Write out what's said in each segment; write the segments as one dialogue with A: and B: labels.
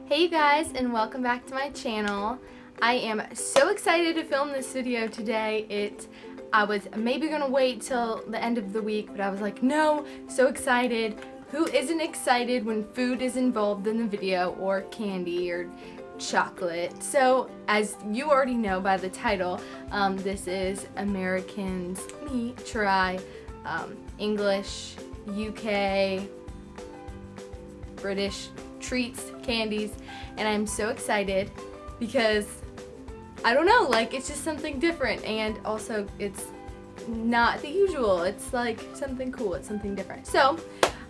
A: Hey you guys, and welcome back to my channel. I am so excited to film this video today. I was maybe gonna wait till the end of the week, but I was like, no, so excited. Who isn't excited when food is involved in the video, or candy, or chocolate? So, as you already know by the title, this is Americans try English, UK, British treats, candies, and I'm so excited because I don't know, like, it's just something different, and also it's not the usual. It's like something cool, it's something different. So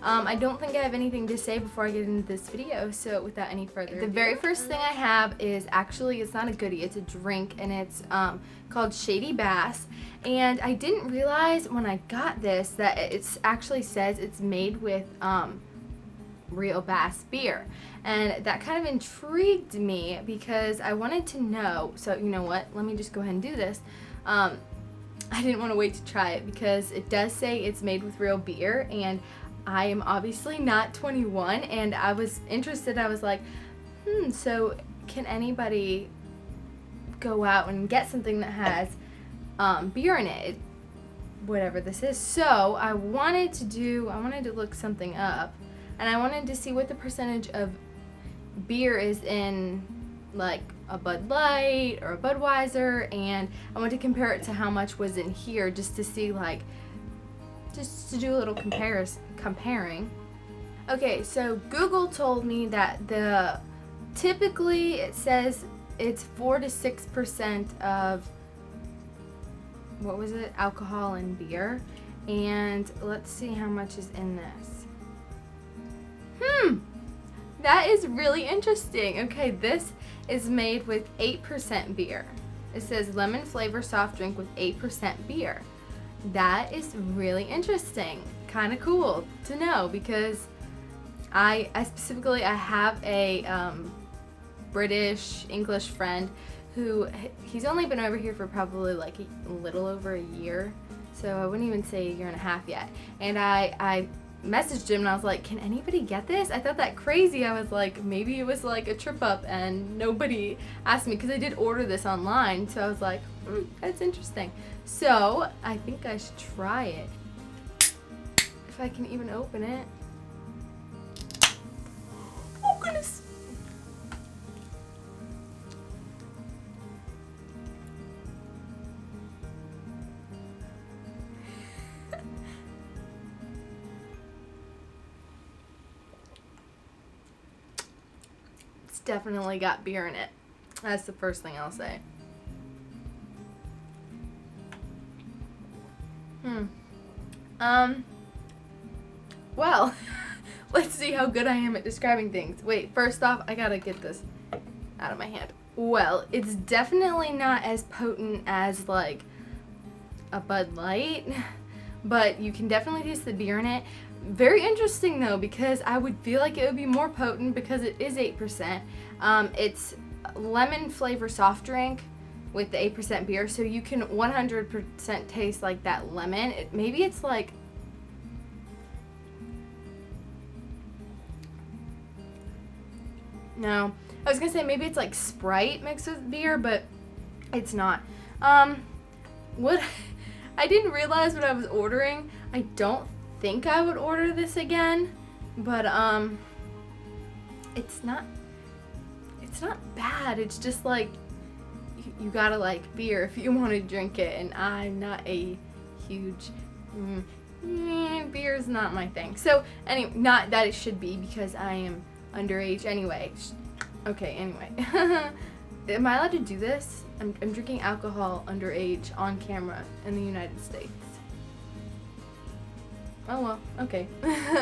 A: I don't think I have anything to say before I get into this video, so without any further ado, the very first thing I have is actually, it's not a goodie, it's a drink, and it's called Shady Bass. And I didn't realize when I got this that it actually says it's made with real bass beer, and that kind of intrigued me because I wanted to know. So you know what, let me just go ahead and do this. I didn't want to wait to try it because it does say it's made with real beer, and I am obviously not 21, and I was interested. I was like, so can anybody go out and get something that has beer in it, whatever this is? So I wanted to look something up, and I wanted to see what the percentage of beer is in like a Bud Light or a Budweiser, and I wanted to compare it to how much was in here, just to see, like, just to do a little comparing. Okay, so Google told me that typically it says it's 4 to 6% of, what was it, alcohol in beer, and let's see how much is in this. That is really interesting. Okay, this is made with 8% beer. It says lemon flavor soft drink with 8% beer. That is really interesting. Kind of cool to know, because I specifically have a British English friend who, he's only been over here for probably like a little over a year, so I wouldn't even say a year and a half yet. And I messaged him and I was like, can anybody get this? I thought that crazy. I was like, maybe it was like a trip up and nobody asked me, because I did order this online, so I was like, that's interesting. So I think I should try it, if I can even open it. Oh goodness. Definitely got beer in it. That's the first thing I'll say. Well, let's see how good I am at describing things. Wait, first off, I gotta get this out of my hand. Well, it's definitely not as potent as like a Bud Light, but you can definitely taste the beer in it. Very interesting though, because I would feel like it would be more potent because it is 8%. It's lemon flavor soft drink with the 8% beer, so you can 100% taste like that lemon. Maybe it's like, no, I was gonna say maybe it's like Sprite mixed with beer, but it's not. What I didn't realize what I was ordering. I don't think I would order this again, but it's not bad. It's just like you gotta like beer if you want to drink it, and I'm not a huge beer is not my thing. So anyway, not that it should be, because I am underage anyway. Okay, anyway. Am I allowed to do this? I'm drinking alcohol underage on camera in the United States. Oh well, okay.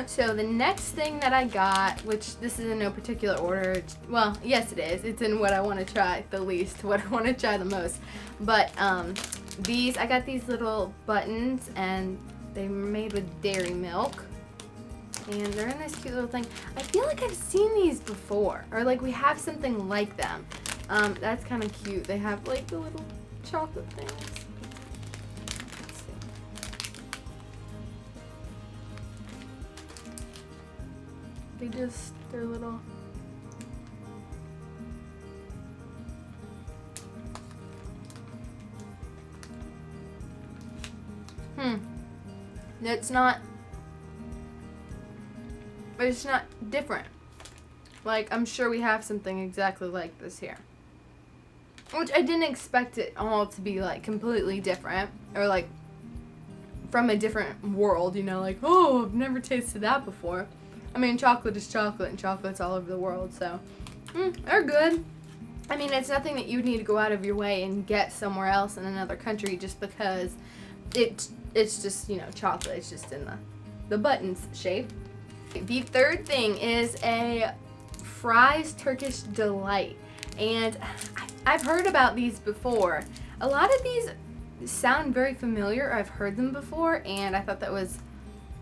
A: So the next thing that I got, which this is in no particular order, well, yes it is. It's in what I want to try the least, what I want to try the most. But I got these little buttons, and they're made with dairy milk. And they're in this cute little thing. I feel like I've seen these before, or like we have something like them. That's kind of cute. They have like the little chocolate things. They're little It's not different. Like, I'm sure we have something exactly like this here. Which I didn't expect it all to be, like, completely different. Or, like, from a different world, you know, like, oh, I've never tasted that before. I mean, chocolate is chocolate, and chocolate's all over the world, so they're good. I mean, it's nothing that you need to go out of your way and get somewhere else in another country just because it's just, you know, chocolate. It's just in the buttons shape. The third thing is a fries Turkish delight, and I've heard about these before. A lot of these sound very familiar. I've heard them before, and I thought that was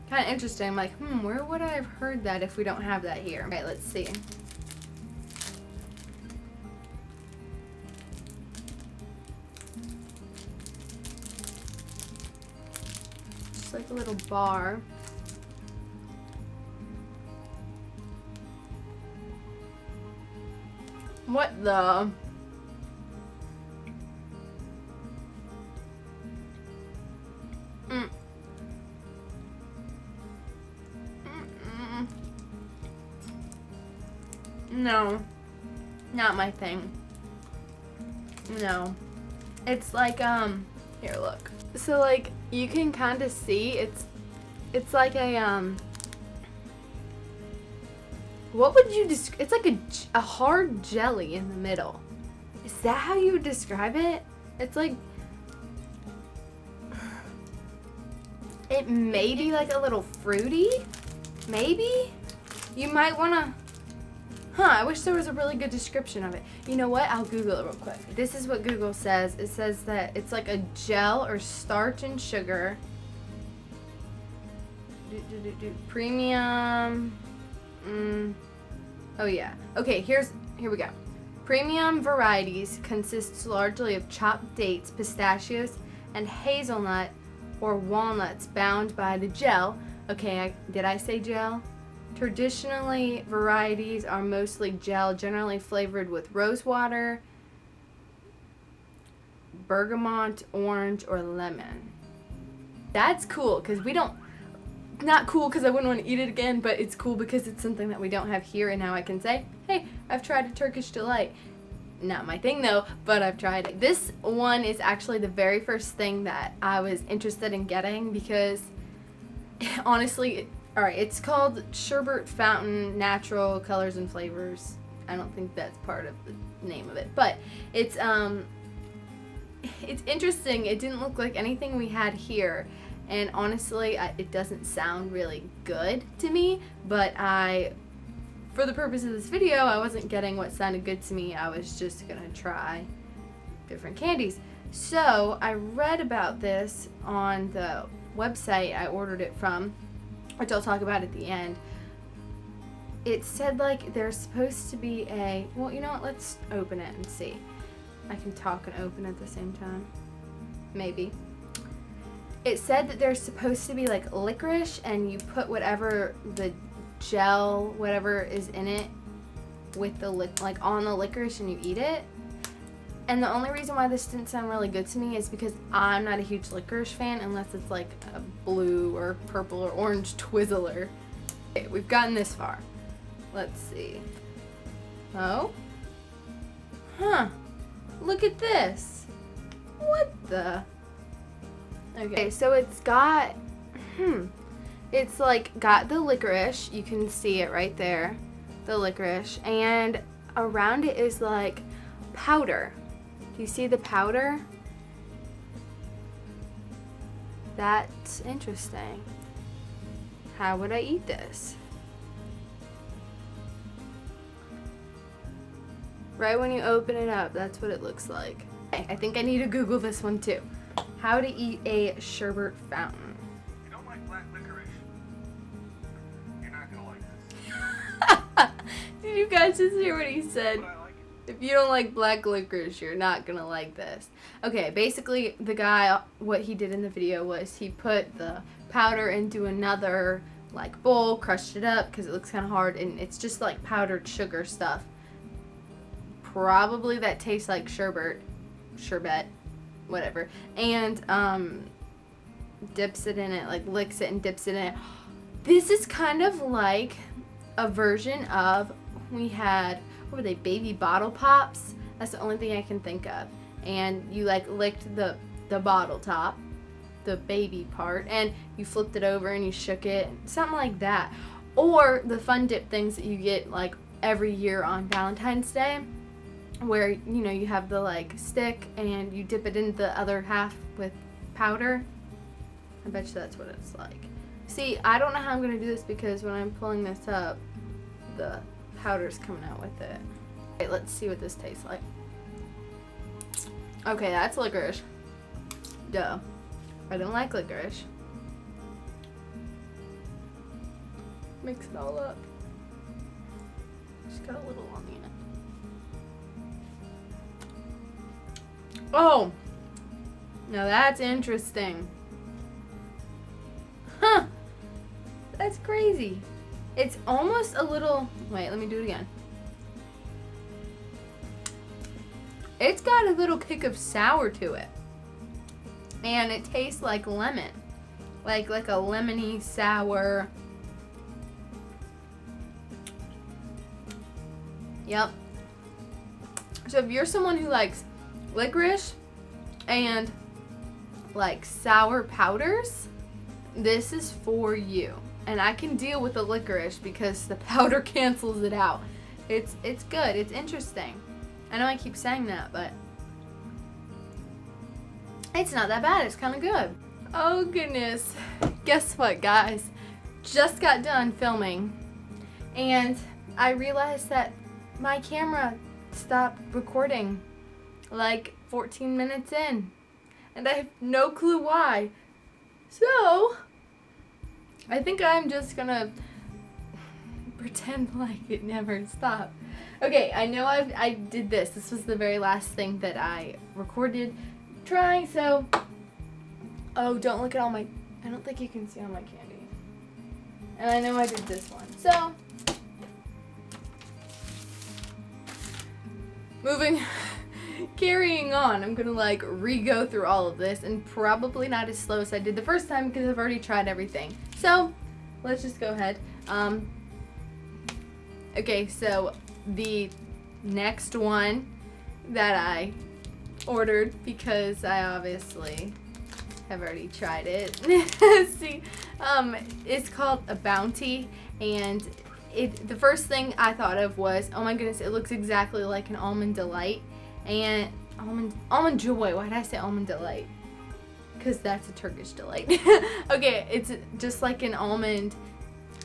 A: kind of interesting. I'm like, where would I have heard that if we don't have that here? All right, let's see. Just like a little bar. What the? No, not my thing. No. It's like, here, look. So, like, you can kind of see, it's like a, what would you describe? It's like a hard jelly in the middle. Is that how you would describe it? It's like, it may be like a little fruity, maybe? You might want to, I wish there was a really good description of it. You know what? I'll Google it real quick. This is what Google says. It says that it's like a gel or starch and sugar. Premium. Oh yeah. Okay, here we go. Premium varieties consists largely of chopped dates, pistachios, and hazelnut or walnuts bound by the gel. Okay, did I say gel? Traditionally, varieties are mostly gel, generally flavored with rose water, bergamot, orange, or lemon. That's cool, because we don't, not cool because I wouldn't want to eat it again, but it's cool because it's something that we don't have here, and now I can say, hey, I've tried a Turkish delight. Not my thing though, but I've tried it. This one is actually the very first thing that I was interested in getting because honestly, alright, it's called Sherbet Fountain Natural Colors and Flavors. I don't think that's part of the name of it, but it's interesting. It didn't look like anything we had here, and honestly, it doesn't sound really good to me, but for the purpose of this video, I wasn't getting what sounded good to me. I was just gonna try different candies. So I read about this on the website I ordered it from, which I'll talk about at the end. It said like there's supposed to be well, you know what, let's open it and see. I can talk and open at the same time. Maybe. It said that there's supposed to be like licorice, and you put whatever the gel, whatever is in it with the like on the licorice, and you eat it. And the only reason why this didn't sound really good to me is because I'm not a huge licorice fan unless it's like a blue or purple or orange Twizzler. Okay, we've gotten this far. Let's see. Oh? Look at this. What the? Okay, so it's got, it's like got the licorice. You can see it right there. The licorice. And around it is like powder. Do you see the powder? That's interesting. How would I eat this? Right when you open it up, that's what it looks like. I think I need to Google this one too. How to eat a Sherbet Fountain.
B: You don't like black licorice? You're not gonna like this.
A: Did you guys just hear what he said?
B: But I like it.
A: If you don't like black licorice, you're not gonna like this. Okay, basically the guy, what he did in the video was he put the powder into another like bowl, crushed it up because it looks kind of hard, and it's just like powdered sugar stuff. Probably that tastes like sherbet, whatever. And dips it in it, like licks it and dips it in it. This is kind of like a version of, we had, what were they, baby bottle pops? That's the only thing I can think of. And you like licked the bottle top, the baby part, and you flipped it over and you shook it, something like that. Or the fun dip things that you get like every year on Valentine's Day, where you know you have the like stick and you dip it in the other half with powder. I bet you that's what it's like. See, I don't know how I'm gonna do this because when I'm pulling this up, the powder's coming out with it. Okay, let's see what this tastes like. Okay, that's licorice. Duh. I don't like licorice. Mix it all up. Just got a little on the end. Oh! Now that's interesting. Huh! That's crazy. It's almost a little... Wait, let me do it again. It's got a little kick of sour to it. And it tastes like lemon. Like a lemony sour... Yep. So if you're someone who likes licorice and like sour powders, this is for you. And I can deal with the licorice because the powder cancels it out. It's good. It's interesting. I know I keep saying that, but it's not that bad. It's kind of good. Oh goodness. Guess what, guys? Just got done filming and I realized that my camera stopped recording like 14 minutes in, and I have no clue why. So, I think I'm just gonna pretend like it never stopped. Okay, I know I did this. This was the very last thing that I recorded trying, so... Oh, don't look at all my... I don't think you can see all my candy. And I know I did this one. So... Carrying on, I'm gonna like re-go through all of this, and probably not as slow as I did the first time because I've already tried everything. So, let's just go ahead. Okay, so the next one that I ordered, because I obviously have already tried it, see, it's called a Bounty, and the first thing I thought of was, oh my goodness, it looks exactly like an Almond Delight. And almond joy. Why did I say almond delight? Because that's a Turkish delight. Okay, it's just like an almond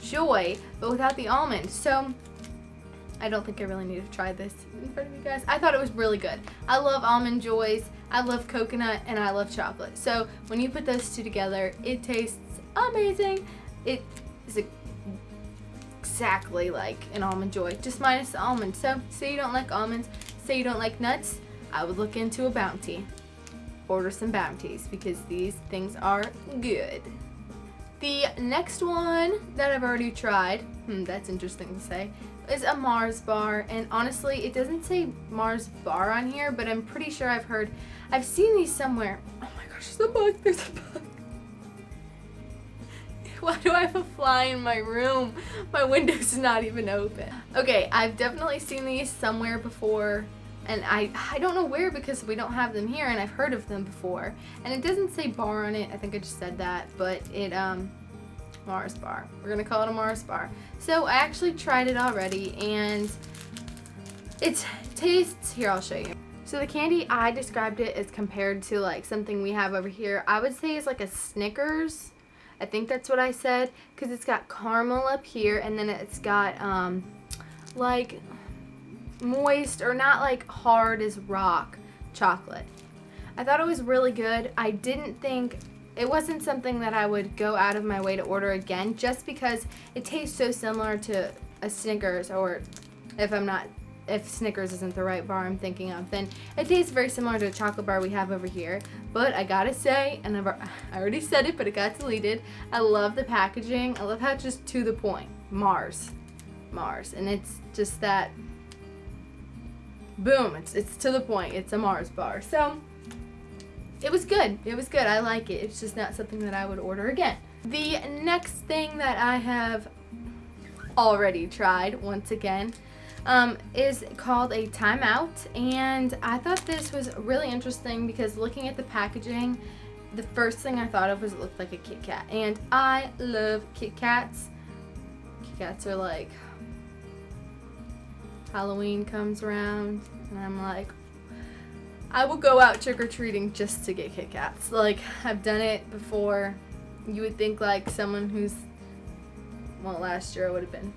A: joy, but without the almond. So I don't think I really need to try this in front of you guys. I thought it was really good. I love almond joys, I love coconut, and I love chocolate. So when you put those two together, it tastes amazing. It is exactly like an almond joy, just minus the almond. So say you don't like almonds, say you don't like nuts, I would look into a Bounty. Order some Bounties because these things are good. The next one that I've already tried, that's interesting to say, is a Mars bar. And honestly, it doesn't say Mars bar on here, but I'm pretty sure I've seen these somewhere. Oh my gosh, there's a bug, there's a bug. Why do I have a fly in my room? My window's not even open. Okay, I've definitely seen these somewhere before, and I don't know where because we don't have them here, and I've heard of them before. And it doesn't say bar on it. I think I just said that, but it, Mars bar. We're gonna call it a Mars bar. So I actually tried it already, and it tastes, here, I'll show you. So the candy, I described it as compared to like something we have over here. I would say it's like a Snickers. I think that's what I said, because it's got caramel up here, and then it's got like moist, or not like hard as rock chocolate. I thought it was really good. I didn't think, it wasn't something that I would go out of my way to order again, just because it tastes so similar to a Snickers, or if Snickers isn't the right bar I'm thinking of, then it tastes very similar to a chocolate bar we have over here. But I gotta say, and I already said it, but it got deleted, I love the packaging. I love how it's just to the point. Mars. And it's just that, boom, it's to the point. It's a Mars bar. So, it was good. It was good. I like it. It's just not something that I would order again. The next thing that I have already tried once again is called a Timeout, and I thought this was really interesting because looking at the packaging, the first thing I thought of was it looked like a Kit Kat, and I love Kit Kats. Kit Kats are like, Halloween comes around and I'm like, I will go out trick-or-treating just to get Kit Kats. Like, I've done it before. You would think like someone who's, well, last year I would have been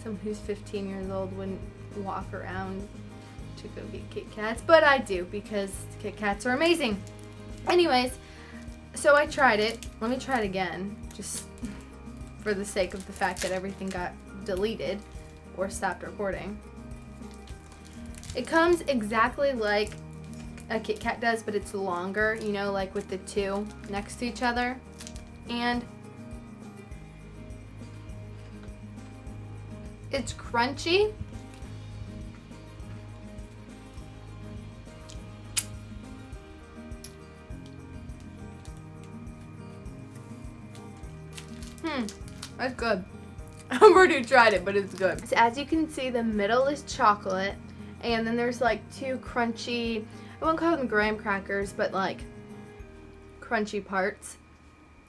A: someone who's 15 years old wouldn't walk around to go get Kit Kats, but I do because Kit Kats are amazing. Anyways, so I tried it. Let me try it again, just for the sake of the fact that everything got deleted or stopped recording. It comes exactly like a Kit Kat does, but it's longer, you know, like with the two next to each other. And it's crunchy. That's good. I've already tried it, but it's good. So as you can see, the middle is chocolate, and then there's like two crunchy, I won't call them graham crackers, but like crunchy parts.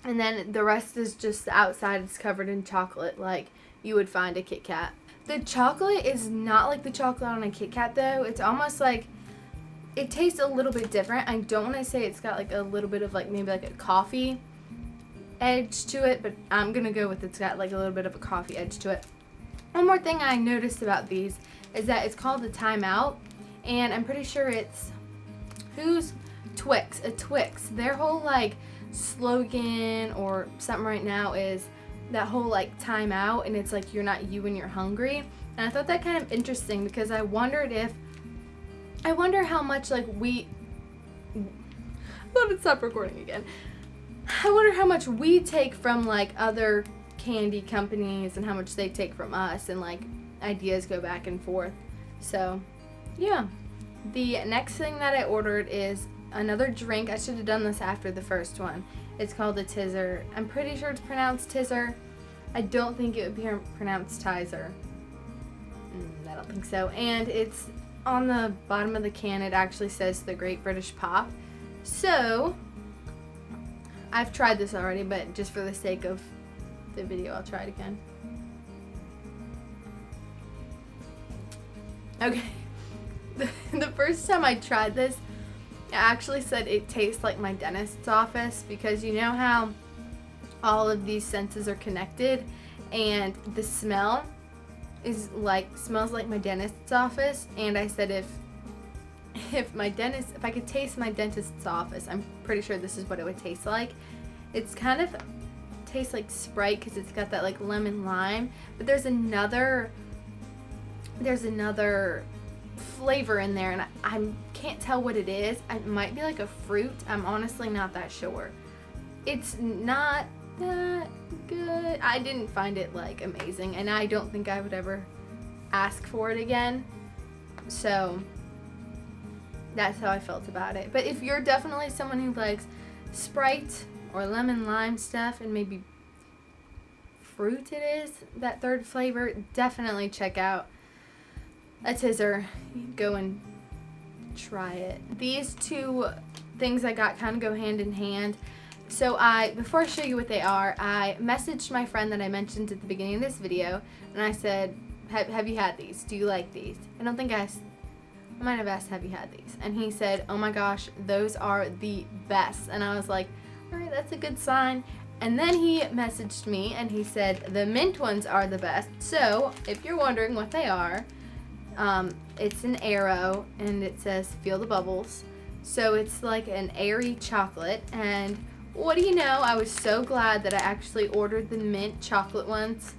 A: And then the rest is just the outside is covered in chocolate like you would find a Kit Kat. The chocolate is not like the chocolate on a Kit Kat though. It's almost like, it tastes a little bit different. I don't want to say it's got like a little bit of like maybe like a coffee edge to it, but I'm gonna go with it's got like a little bit of a coffee edge to it. One more thing I noticed about these is that it's called a Timeout, and I'm pretty sure it's Twix. Their whole like slogan or something right now is that whole like time out, and it's like you're not you when you're hungry. And I thought that kind of interesting because I wonder how much like let it stop recording again. I wonder how much we take from like other candy companies and how much they take from us, and like ideas go back and forth. So yeah, the next thing that I ordered is another drink. I should have done this after the first one. It's called a Tizer. I'm pretty sure it's pronounced Tizer. I don't think it would be pronounced Tizer. I don't think so. And it's on the bottom of the can, it actually says the Great British Pop. So I've tried this already, but just for the sake of the video, I'll try it again. Okay. The first time I tried this, it actually said it tastes like my dentist's office, because you know how all of these senses are connected, and the smell is like, smells like my dentist's office. And I said if I could taste my dentist's office, I'm pretty sure this is what it would taste like. It's kind of tastes like Sprite because it's got that like lemon lime, but there's another flavor in there, and I can't tell what it is. It might be like a fruit. I'm honestly not that sure. It's not that good. I didn't find it like amazing, and I don't think I would ever ask for it again. So that's how I felt about it. But if you're definitely someone who likes Sprite or lemon lime stuff, and maybe fruit it is, that third flavor, definitely check out a Tizer. Go and try it. These two things I got kind of go hand in hand. So before I show you what they are, I messaged my friend that I mentioned at the beginning of this video, and I said, have you had these? Do you like these? I don't think I might have asked, have you had these? And he said, oh my gosh, those are the best. And I was like, all right, that's a good sign. And then he messaged me and he said, the mint ones are the best. So if you're wondering what they are, it's an Aero, and it says feel the bubbles. So it's like an airy chocolate, and what do you know, I was so glad that I actually ordered the mint chocolate ones,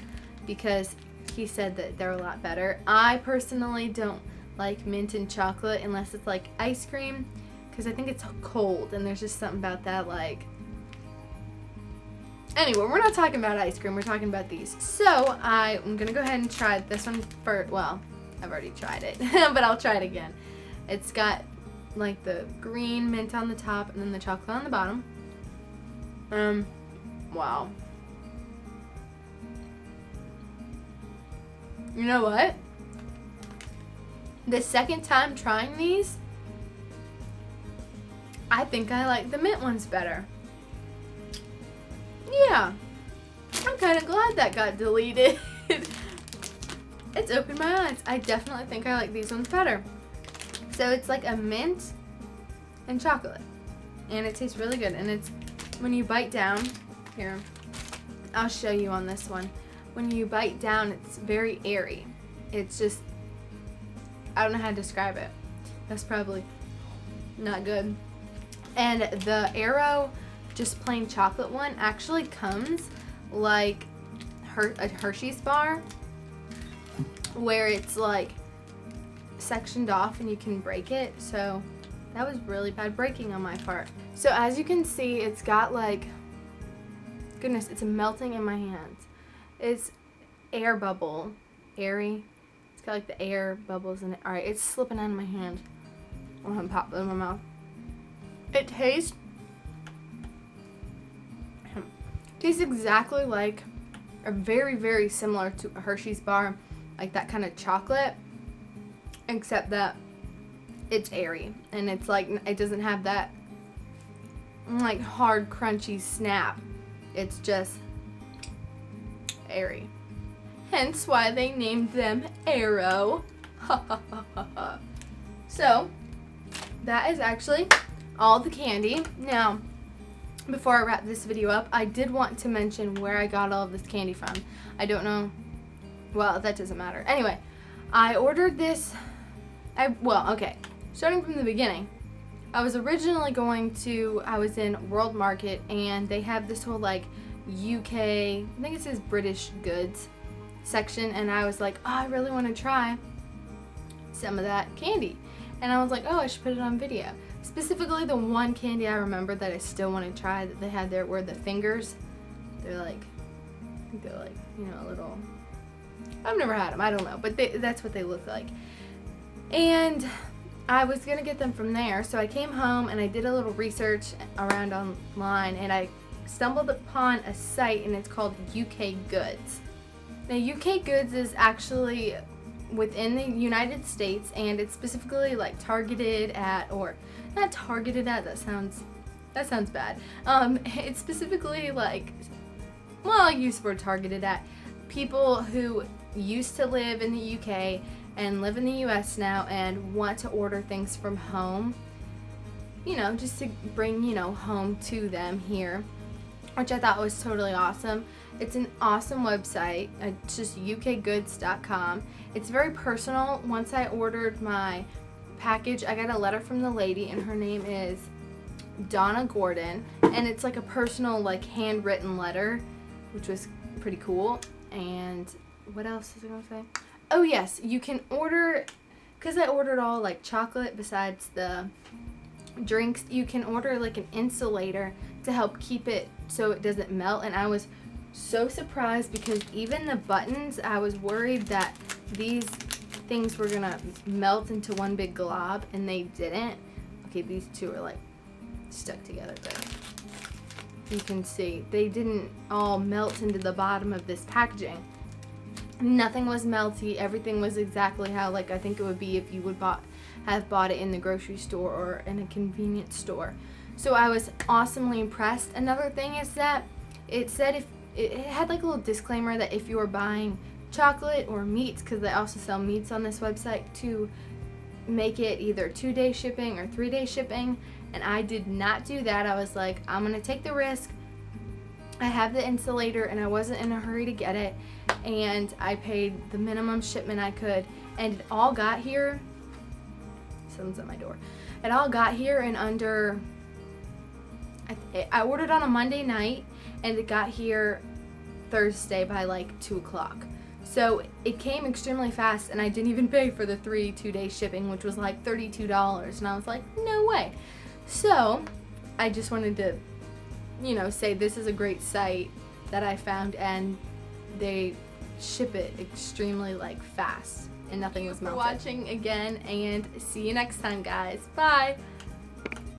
A: because he said that they're a lot better. I personally don't like mint and chocolate unless it's like ice cream, because I think it's cold, and there's just something about that, like, anyway, we're not talking about ice cream, we're talking about these. So I'm gonna go ahead and try this one first. Well, I've already tried it, but I'll try it again. It's got like the green mint on the top and then the chocolate on the bottom. Wow. You know what? The second time trying these, I think I like the mint ones better. Yeah. I'm kind of glad that got deleted. It's opened my eyes. I definitely think I like these ones better. So it's like a mint and chocolate. And it tastes really good. And it's, when you bite down, here, I'll show you on this one. When you bite down, it's very airy. It's just, I don't know how to describe it. That's probably not good. And the Aero, just plain chocolate one, actually comes like a Hershey's bar, where it's like sectioned off and you can break it. So that was really bad breaking on my part. So as you can see, it's got like, goodness, it's melting in my hands. It's air bubble, airy. It's got like the air bubbles in it. All right, it's slipping out of my hand. I'm gonna pop it in my mouth. It tastes exactly like, or very, very similar to a Hershey's bar, like that kind of chocolate, except that it's airy and it's like, it doesn't have that like hard crunchy snap. It's just airy. Hence why they named them Aero. So that is actually all the candy. Now, before I wrap this video up, I did want to mention where I got all of this candy from. I don't know. Well, that doesn't matter. Anyway, I ordered this. Okay. Starting from the beginning, I was originally I was in World Market, and they have this whole like UK, I think it says British goods section, and I was like, oh, I really want to try some of that candy. And I was like, oh, I should put it on video. Specifically, the one candy I remember that I still want to try that they had there were the fingers. They're like, you know, a little, I've never had them, I don't know, but that's what they look like. And I was going to get them from there, so I came home and I did a little research around online, and I stumbled upon a site, and it's called UK Goods. Now, UK Goods is actually within the United States, and it's specifically like targeted at, or not targeted at, that sounds bad. It's specifically like, well, I use the word targeted at people who used to live in the UK and live in the US now and want to order things from home, you know, just to bring, you know, home to them here, which I thought was totally awesome. It's an awesome website. It's just ukgoods.com. It's very personal. Once I ordered my package, I got a letter from the lady, and her name is Donna Gordon, and it's like a personal, like, handwritten letter, which was pretty cool. And what else was I gonna say? Oh yes, you can order, because I ordered all like chocolate besides the drinks, you can order like an insulator to help keep it so it doesn't melt. And I was so surprised, because even the buttons, I was worried that these things were gonna melt into one big glob, and they didn't. Okay, these two are like stuck together, but you can see they didn't all melt into the bottom of this packaging. Nothing was melty. Everything was exactly how, like, I think it would be if you would have bought it in the grocery store or in a convenience store. So I was awesomely impressed. Another thing is that it said, if it had like a little disclaimer that if you were buying chocolate or meats, because they also sell meats on this website, to make it either 2-day shipping or 3-day shipping. And I did not do that. I was like, I'm gonna take the risk. I have the insulator, and I wasn't in a hurry to get it, and I paid the minimum shipment I could, and it all got here. Someone's at my door. It all got here in under, I ordered on a Monday night, and it got here Thursday by like 2 o'clock. So it came extremely fast, and I didn't even pay for the 2-day shipping, which was like $32, and I was like, no way. So I just wanted to, you know, say this is a great site that I found, and they ship it extremely like fast. and nothing was
C: for
A: melted.
C: watching
A: Again, and see you next time, guys. Bye.